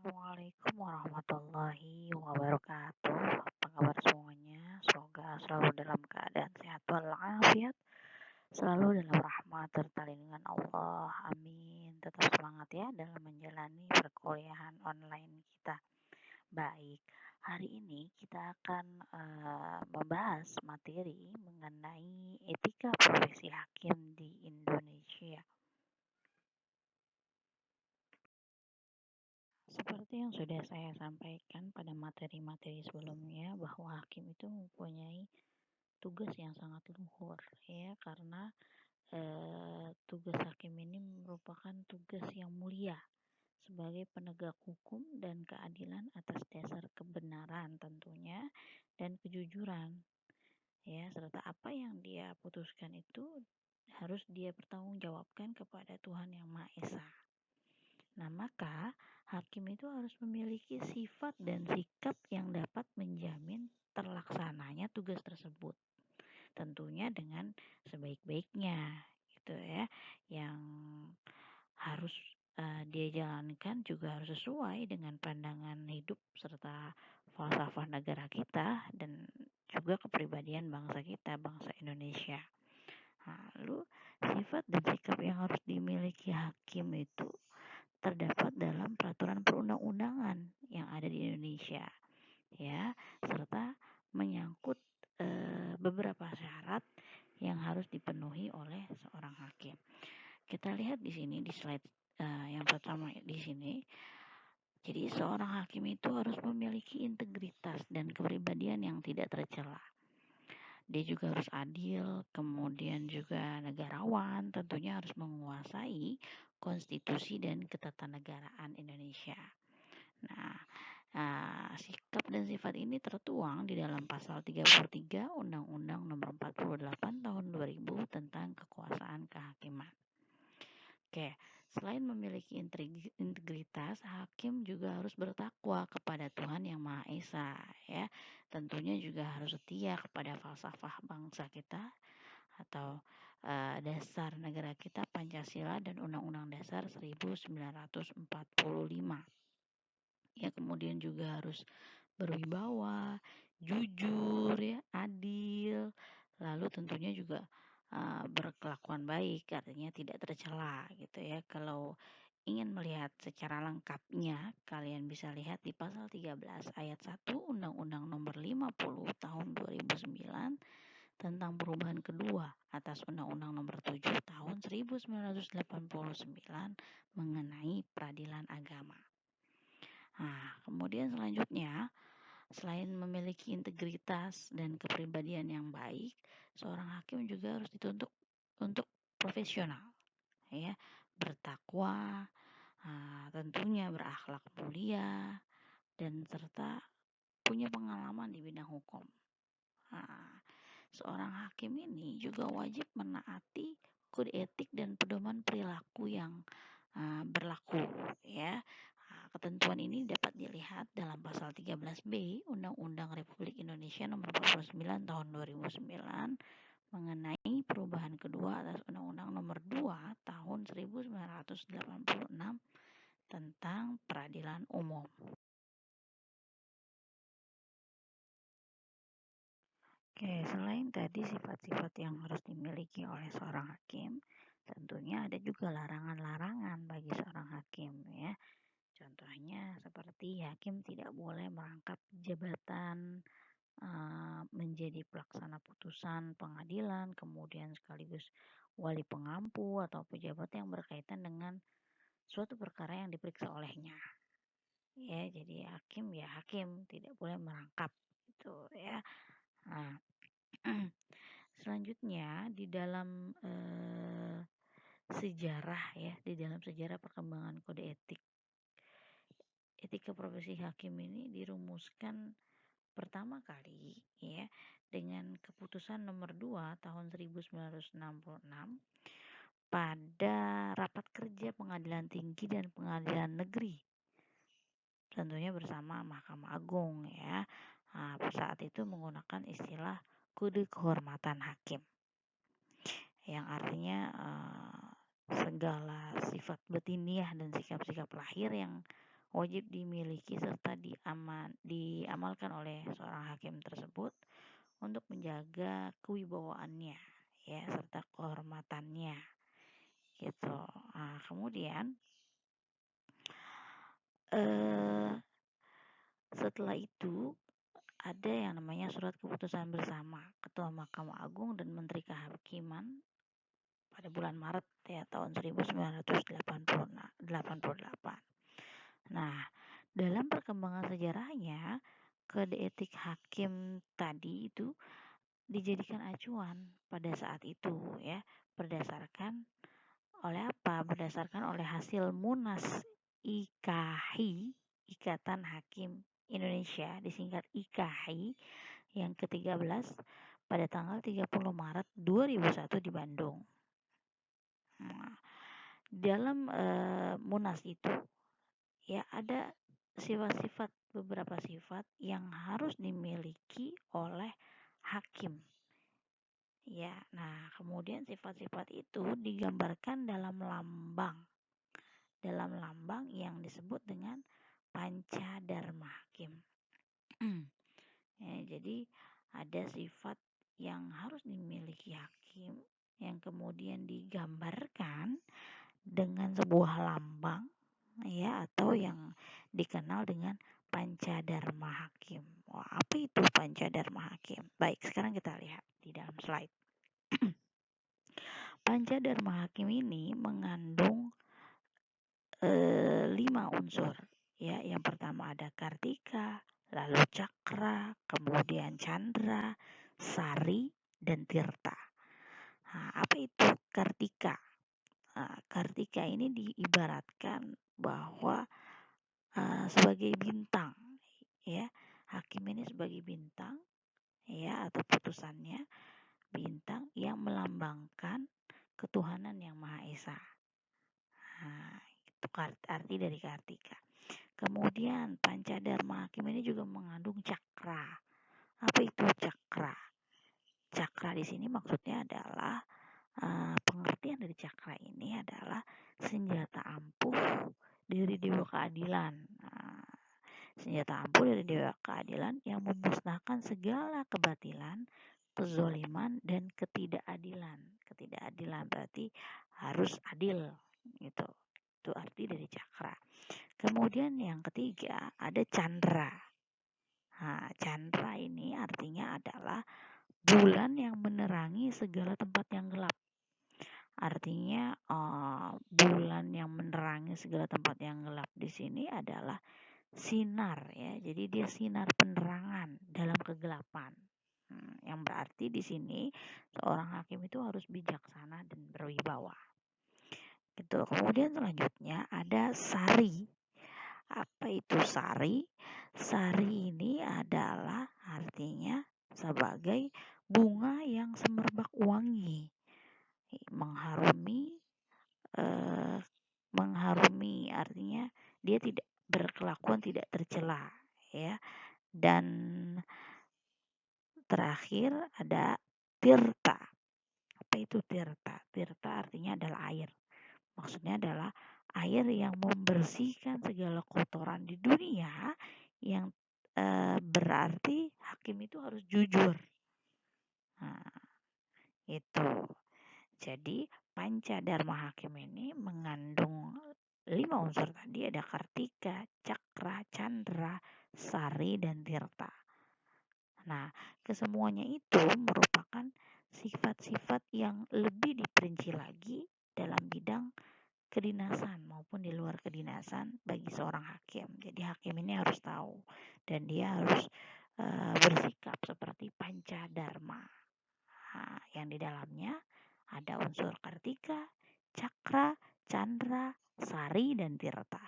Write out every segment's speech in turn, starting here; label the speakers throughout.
Speaker 1: Assalamualaikum warahmatullahi wabarakatuh. Apa kabar semuanya? Semoga selalu dalam keadaan sehat walafiat, selalu dalam rahmat serta lindungan Allah. Amin. Tetap semangat ya dalam menjalani perkuliahan online kita. Baik, hari ini kita akan membahas materi mengenai etika profesi hakim di Indonesia. Seperti yang sudah saya sampaikan pada materi-materi sebelumnya, bahwa hakim itu mempunyai tugas yang sangat luhur ya, karena tugas hakim ini merupakan tugas yang mulia sebagai penegak hukum dan keadilan atas dasar kebenaran tentunya dan kejujuran ya, serta apa yang dia putuskan itu harus dia pertanggungjawabkan kepada Tuhan Yang Maha Esa. Nah, maka hakim itu harus memiliki sifat dan sikap yang dapat menjamin terlaksananya tugas tersebut. Tentunya dengan sebaik-baiknya gitu ya. Yang harus dia jalankan juga harus sesuai dengan pandangan hidup serta falsafah negara kita dan juga kepribadian bangsa kita, bangsa Indonesia. Lalu sifat dan sikap yang harus dimiliki hakim itu terdapat dalam peraturan perundang-undangan yang ada di Indonesia ya, serta menyangkut beberapa syarat yang harus dipenuhi oleh seorang hakim. Kita lihat di sini di slide yang pertama di sini. Jadi seorang hakim itu harus memiliki integritas dan kepribadian yang tidak tercela. Dia juga harus adil, kemudian juga negarawan, tentunya harus menguasai konstitusi dan ketatanegaraan Indonesia. Nah, sikap dan sifat ini tertuang di dalam pasal 33 Undang-Undang Nomor 48 Tahun 2000 tentang kekuasaan kehakiman. Oke, selain memiliki integritas, hakim juga harus bertakwa kepada Tuhan Yang Maha Esa ya. Tentunya juga harus setia kepada falsafah bangsa kita atau dasar negara kita, Pancasila dan Undang-Undang Dasar 1945. Ya, kemudian juga harus berwibawa, jujur ya, adil, lalu tentunya juga berkelakuan baik, artinya tidak tercela gitu ya. Kalau ingin melihat secara lengkapnya, kalian bisa lihat di pasal 13 ayat 1 Undang-Undang Nomor 50 Tahun 2009 tentang perubahan kedua atas Undang-Undang Nomor 7 Tahun 1989 mengenai peradilan agama. Nah, kemudian selanjutnya, selain memiliki integritas dan kepribadian yang baik, seorang hakim juga harus dituntut untuk profesional, ya, bertakwa, tentunya berakhlak mulia, dan serta punya pengalaman di bidang hukum. Seorang hakim ini juga wajib menaati kode etik dan pedoman perilaku yang berlaku, ya. Ketentuan ini dapat dilihat dalam pasal 13B Undang-Undang Republik Indonesia Nomor 49 Tahun 2009 mengenai perubahan kedua atas Undang-Undang Nomor 2 Tahun 1986 tentang peradilan umum. Oke, selain tadi sifat-sifat yang harus dimiliki oleh seorang hakim, tentunya ada juga larangan-larangan bagi seorang hakim ya. Contohnya seperti hakim tidak boleh merangkap jabatan menjadi pelaksana putusan pengadilan, kemudian sekaligus wali pengampu atau pejabat yang berkaitan dengan suatu perkara yang diperiksa olehnya. Ya, jadi hakim tidak boleh merangkap gitu ya. Nah, selanjutnya di dalam sejarah perkembangan kode etika profesi hakim ini dirumuskan pertama kali ya dengan keputusan nomor 2 tahun 1966 pada rapat kerja Pengadilan Tinggi dan Pengadilan Negeri, tentunya bersama Mahkamah Agung ya. Saat itu menggunakan istilah kode kehormatan hakim, yang artinya segala sifat batiniah dan sikap-sikap lahir yang wajib dimiliki serta diamalkan oleh seorang hakim tersebut untuk menjaga kewibawaannya ya serta kehormatannya gitu. Nah, kemudian setelah itu ada yang namanya surat keputusan bersama Ketua Mahkamah Agung dan Menteri Kehakiman pada bulan Maret ya tahun 1988. Nah, dalam perkembangan sejarahnya, kode etik hakim tadi itu dijadikan acuan pada saat itu ya, berdasarkan oleh apa? Berdasarkan oleh hasil Munas IKHI, Ikatan Hakim Indonesia, disingkat IKHI, yang ke-13 pada tanggal 30 Maret 2001 di Bandung. Nah, dalam Munas itu ya ada beberapa sifat yang harus dimiliki oleh hakim. Ya, nah kemudian sifat-sifat itu digambarkan dalam lambang yang disebut dengan panca dharma hakim. Ya, jadi ada sifat yang harus dimiliki hakim yang kemudian digambarkan dengan sebuah lambang ya atau yang dikenal dengan panca dharma hakim. Wah, apa itu panca dharma hakim? Baik, sekarang kita lihat di dalam slide. Panca dharma hakim ini mengandung 5 unsur ya. Yang pertama ada kartika, lalu cakra, kemudian candra, sari, dan tirta. Nah, apa itu kartika? Nah, kartika ini diibaratkan bahwa sebagai bintang ya. Hakim ini sebagai bintang ya atau putusannya bintang yang melambangkan ketuhanan yang Maha Esa. Nah, itu arti dari kartika. Kemudian panca dharma hakim ini juga mengandung cakra. Apa itu cakra? Cakra di sini maksudnya adalah pengertian dari cakra ini adalah senjata ampuh dari dewa keadilan. Nah, senjata ampuh dari dewa keadilan yang memusnahkan segala kebatilan, kezoliman, dan ketidakadilan. Ketidakadilan berarti harus adil gitu. Itu arti dari cakra. Kemudian yang ketiga ada candra. Nah, candra ini artinya adalah bulan yang menerangi segala tempat yang gelap. Artinya bulan yang menerangi segala tempat yang gelap di sini adalah sinar ya. Jadi dia sinar penerangan dalam kegelapan. Yang berarti di sini seorang hakim itu harus bijaksana dan berwibawa. Gitu. Kemudian selanjutnya ada sari. Apa itu sari? Sari ini adalah artinya sebagai bunga yang semerbak wangi, mengharumi, mengharumi artinya dia tidak berkelakuan tidak tercela, ya. Dan terakhir ada tirta. Apa itu tirta? Tirta artinya adalah air. Maksudnya adalah air yang membersihkan segala kotoran di dunia yang berarti hakim itu harus jujur. Nah, itu. Jadi panca dharma hakim ini mengandung 5 unsur tadi, ada kartika, cakra, candra, sari, dan tirta. Nah, kesemuanya itu merupakan sifat-sifat yang lebih diperinci lagi dalam bidang kedinasan maupun di luar kedinasan bagi seorang hakim. Jadi hakim ini harus tahu dan dia harus bersikap seperti panca dharma. Nah, yang di dalamnya ada unsur kartika, cakra, candra, sari, dan tirta.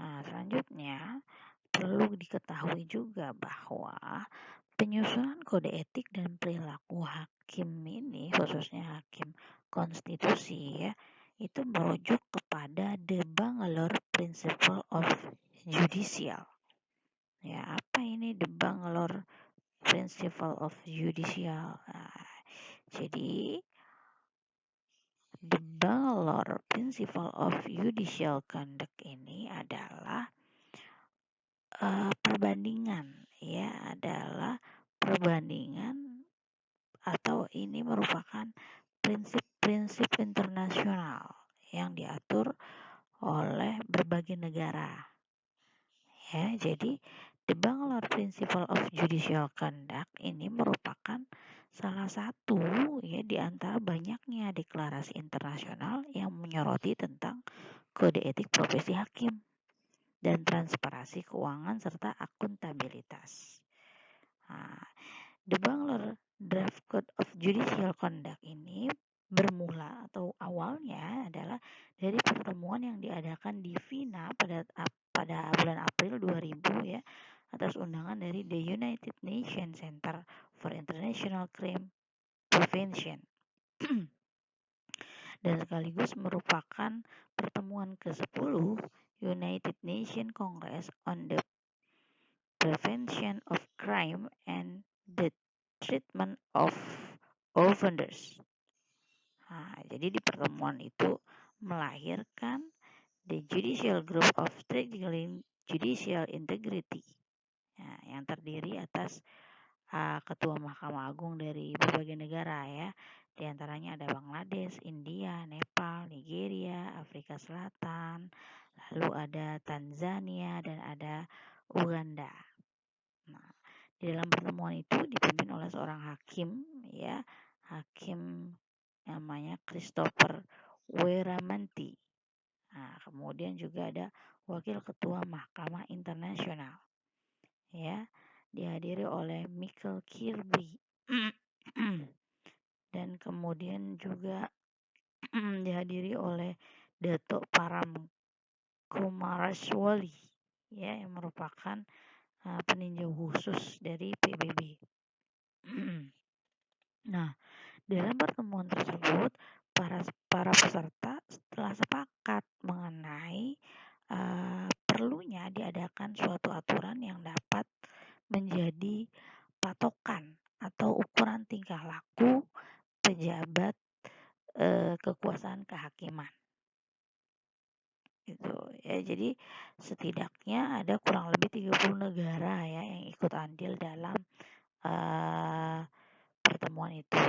Speaker 1: Nah, selanjutnya perlu diketahui juga bahwa penyusunan kode etik dan perilaku hakim ini, khususnya hakim konstitusi ya, itu merujuk kepada The Bangalore Principle of Judicial. Ya, apa ini The Bangalore Principle of Judicial? Nah, jadi The Bangalore Principle of Judicial Conduct ini adalah perbandingan atau ini merupakan prinsip-prinsip internasional yang diatur oleh berbagai negara. Ya, jadi The Bangalore Principle of Judicial Conduct ini merupakan salah satu ya di antara banyaknya deklarasi internasional yang menyoroti tentang kode etik profesi hakim dan transparansi keuangan serta akuntabilitas. Nah, The Bangalore Draft Code of Judicial Conduct ini bermula atau awalnya adalah dari pertemuan yang diadakan di Vienna pada bulan April 2000 ya atas undangan dari The United Nations Center for International Crime Prevention dan sekaligus merupakan pertemuan ke-10 United Nations Congress on the Prevention of Crime and the Treatment of Offenders. Nah, jadi di pertemuan itu melahirkan the Judicial Group of Strengthening Judicial Integrity, nah, yang terdiri atas ketua Mahkamah Agung dari berbagai negara ya. Di antaranya ada Bangladesh, India, Nepal, Nigeria, Afrika Selatan, lalu ada Tanzania dan ada Uganda. Nah, di dalam pertemuan itu dipimpin oleh seorang hakim ya, hakim namanya Christopher Weramanti. Nah, kemudian juga ada wakil ketua Mahkamah Internasional ya, dihadiri oleh Michael Kirby dan kemudian juga dihadiri oleh Dato' Param Kumaraswamy ya, yang merupakan peninjau khusus dari PBB. Nah, dalam pertemuan tersebut para peserta telah sepakat mengenai perlunya diadakan suatu aturan yang dapat menjadi patokan atau ukuran tingkah laku pejabat kekuasaan kehakiman. Gitu ya. Jadi setidaknya ada kurang lebih 30 negara ya yang ikut andil dalam pertemuan itu.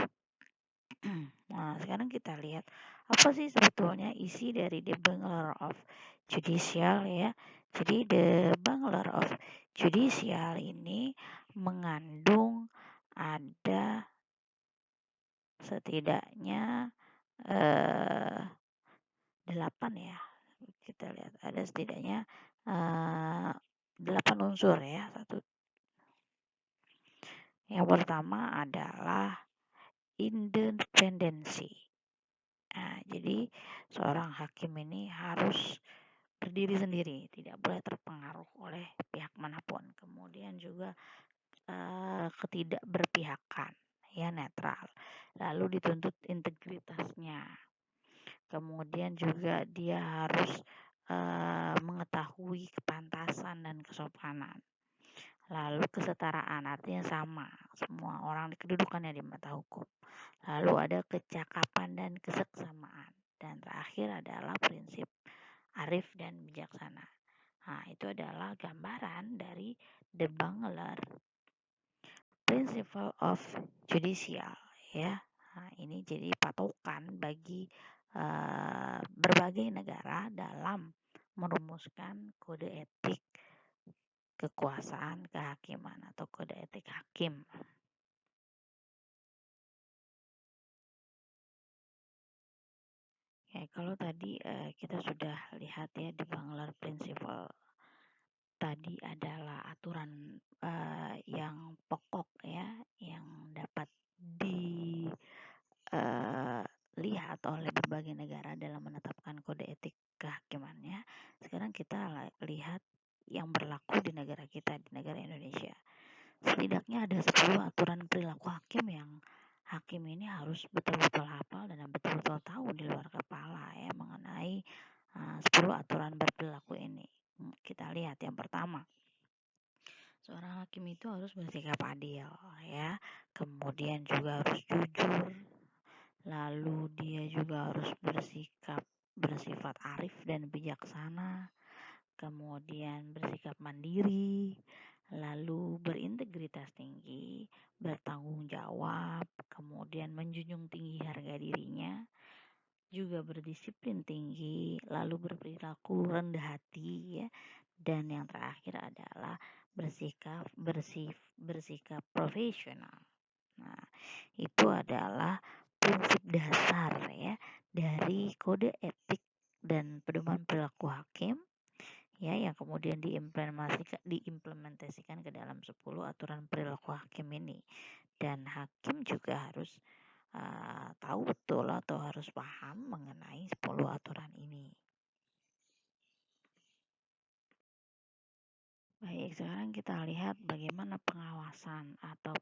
Speaker 1: Nah, sekarang kita lihat apa sih sebetulnya isi dari The Bangalore of Judicial ya. Jadi The Bangalore of Judicial ini mengandung ada setidaknya 8 ya. Kita lihat ada setidaknya 8 unsur ya. Yang pertama adalah independensi. Nah, jadi seorang hakim ini harus berdiri sendiri, tidak boleh terpengaruh oleh pihak manapun. Kemudian juga ketidakberpihakan, ya netral. Lalu dituntut integritasnya. Kemudian juga dia harus mengetahui kepantasan dan kesopanan. Lalu kesetaraan, artinya sama semua orang kedudukannya di mata hukum. Lalu ada kecakapan dan keseksamaan. Dan terakhir adalah prinsip arif dan bijaksana. Nah, itu adalah gambaran dari The Bangalore Principle of Judicial ya. Nah, ini jadi patokan bagi berbagai negara dalam merumuskan kode etik kekuasaan kehakiman atau kode etik hakim. Ya, kalau tadi kita sudah lihat ya di Bangalore Principle tadi adalah aturan yang pokok ya, yang dapat dilihat oleh berbagai negara dalam menetapkan kode etik kehakimannya. Sekarang kita lihat yang berlaku di negara kita, di negara Indonesia. Setidaknya ada 10 aturan perilaku hakim yang hakim ini harus betul-betul hafal dan betul-betul tahu di luar kepala ya mengenai 10 aturan berperilaku ini. Kita lihat yang pertama, seorang hakim itu harus bersikap adil ya, kemudian juga harus jujur, lalu dia juga harus bersifat arif dan bijaksana, kemudian bersikap mandiri, lalu berintegritas tinggi, bertanggung jawab, kemudian menjunjung tinggi harga dirinya, juga berdisiplin tinggi, lalu berperilaku rendah hati ya. Dan yang terakhir adalah bersikap profesional. Nah, itu adalah prinsip dasar ya dari kode etik dan pedoman perilaku hakim ya yang kemudian diimplementasikan ke dalam 10 aturan perilaku hakim ini. Dan hakim juga harus tahu betul atau harus paham mengenai 10 aturan ini. Baik, sekarang kita lihat bagaimana pengawasan atau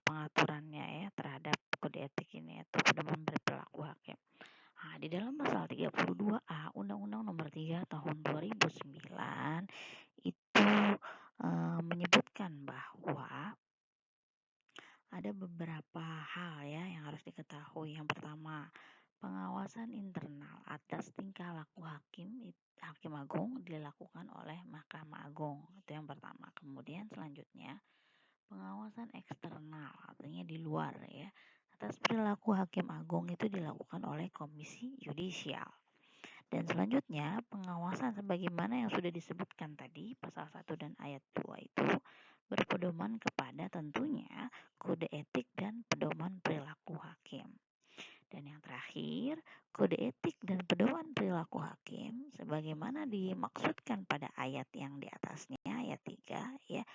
Speaker 1: pengaturannya ya terhadap kode etik ini atau pedoman perilaku hakim. Nah, di dalam pasal 32A Undang-Undang Nomor 3 Tahun 2009 itu menyebutkan bahwa ada beberapa hal ya yang harus diketahui. Yang pertama, pengawasan internal atas tingkah laku Hakim Agung dilakukan oleh Mahkamah Agung. Itu yang pertama. Kemudian selanjutnya, pengawasan eksternal artinya di luar ya atas perilaku Hakim Agung itu dilakukan oleh Komisi Yudisial. Dan selanjutnya, pengawasan sebagaimana yang sudah disebutkan tadi, pasal 1 dan ayat 2 itu berpedoman kepada tentunya kode etik dan pedoman perilaku hakim. Dan yang terakhir, kode etik dan pedoman perilaku hakim sebagaimana dimaksudkan pada ayat yang di atasnya, ayat 3 ya,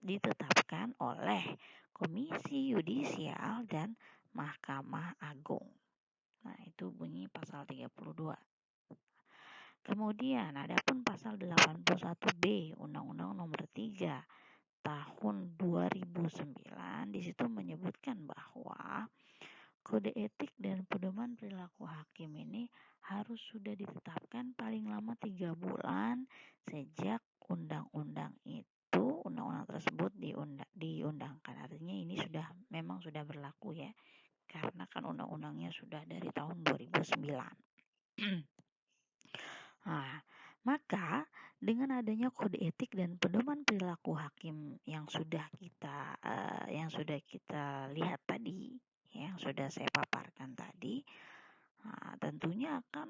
Speaker 1: ditetapkan oleh Komisi Yudisial dan Mahkamah Agung. Nah, itu bunyi pasal 32. Kemudian adapun pasal 81B Undang-Undang Nomor 3 Tahun 2009 di situ menyebutkan bahwa kode etik dan pedoman perilaku hakim ini harus sudah ditetapkan paling lama 3 bulan sejak undang-undang tersebut diundangkan. Artinya ini memang sudah berlaku ya, karena kan undang-undangnya sudah dari tahun 2009. Nah, maka dengan adanya kode etik dan pedoman perilaku hakim yang sudah kita lihat tadi, yang sudah saya paparkan tadi, tentunya akan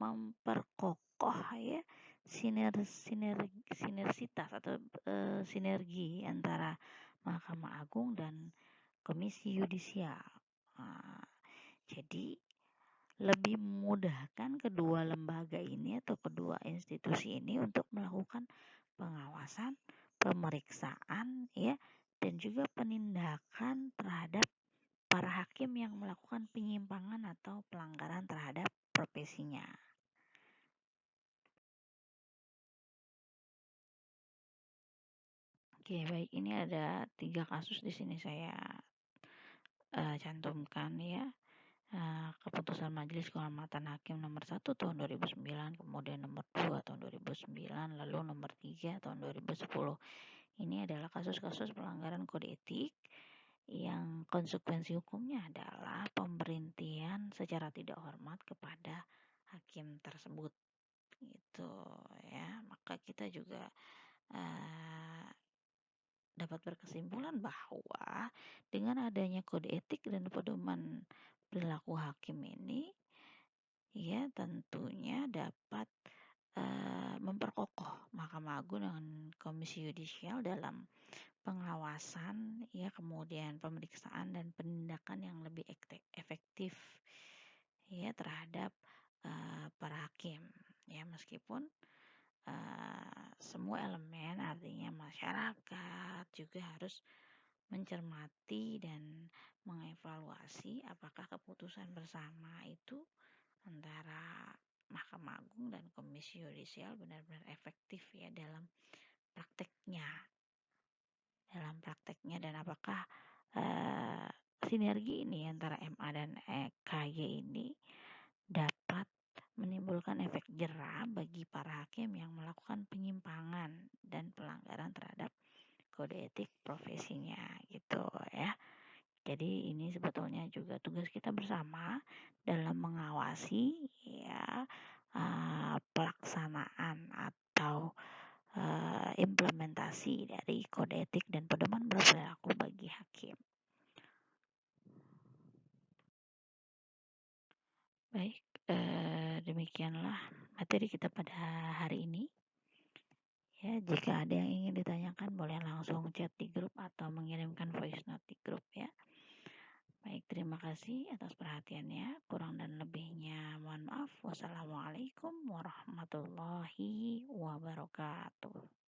Speaker 1: memperkokoh ya sinergitas atau sinergi antara Mahkamah Agung dan Komisi Yudisial. Jadi lebih memudahkan kedua lembaga ini atau kedua institusi ini untuk melakukan pengawasan, pemeriksaan ya dan juga penindakan terhadap para hakim yang melakukan penyimpangan atau pelanggaran terhadap profesinya. Oke, baik, ini ada 3 kasus di sini saya cantumkan ya. Keputusan Majelis Kehormatan Hakim nomor 1 tahun 2009, kemudian nomor 2 tahun 2009, lalu nomor 3 tahun 2010. Ini adalah kasus-kasus pelanggaran kode etik yang konsekuensi hukumnya adalah pemberhentian secara tidak hormat kepada hakim tersebut. Gitu ya. Maka kita juga dapat berkesimpulan bahwa dengan adanya kode etik dan pedoman perilaku hakim ini ya tentunya dapat memperkokoh Mahkamah Agung dengan Komisi Yudisial dalam pengawasan ya kemudian pemeriksaan dan penindakan yang lebih efektif ya terhadap para hakim ya meskipun semua elemen artinya masyarakat juga harus mencermati dan mengevaluasi apakah keputusan bersama itu antara Mahkamah Agung dan Komisi Yudisial benar-benar efektif ya dalam prakteknya dan apakah sinergi ini antara MA dan KY ini dapat menimbulkan efek jera bagi para hakim yang melakukan penyimpangan dan pelanggaran terhadap kode etik profesinya gitu ya. Jadi ini sebetulnya juga tugas kita bersama dalam mengawasi ya pelaksanaan atau implementasi dari kode etik dan pedoman berperilaku bagi hakim. Baik, demikianlah materi kita pada hari ini. Ya, jika ada yang ingin ditanyakan boleh langsung chat di grup atau mengirimkan voice note di grup ya. Baik, terima kasih atas perhatiannya. Kurang dan lebihnya mohon maaf. Wassalamualaikum warahmatullahi wabarakatuh.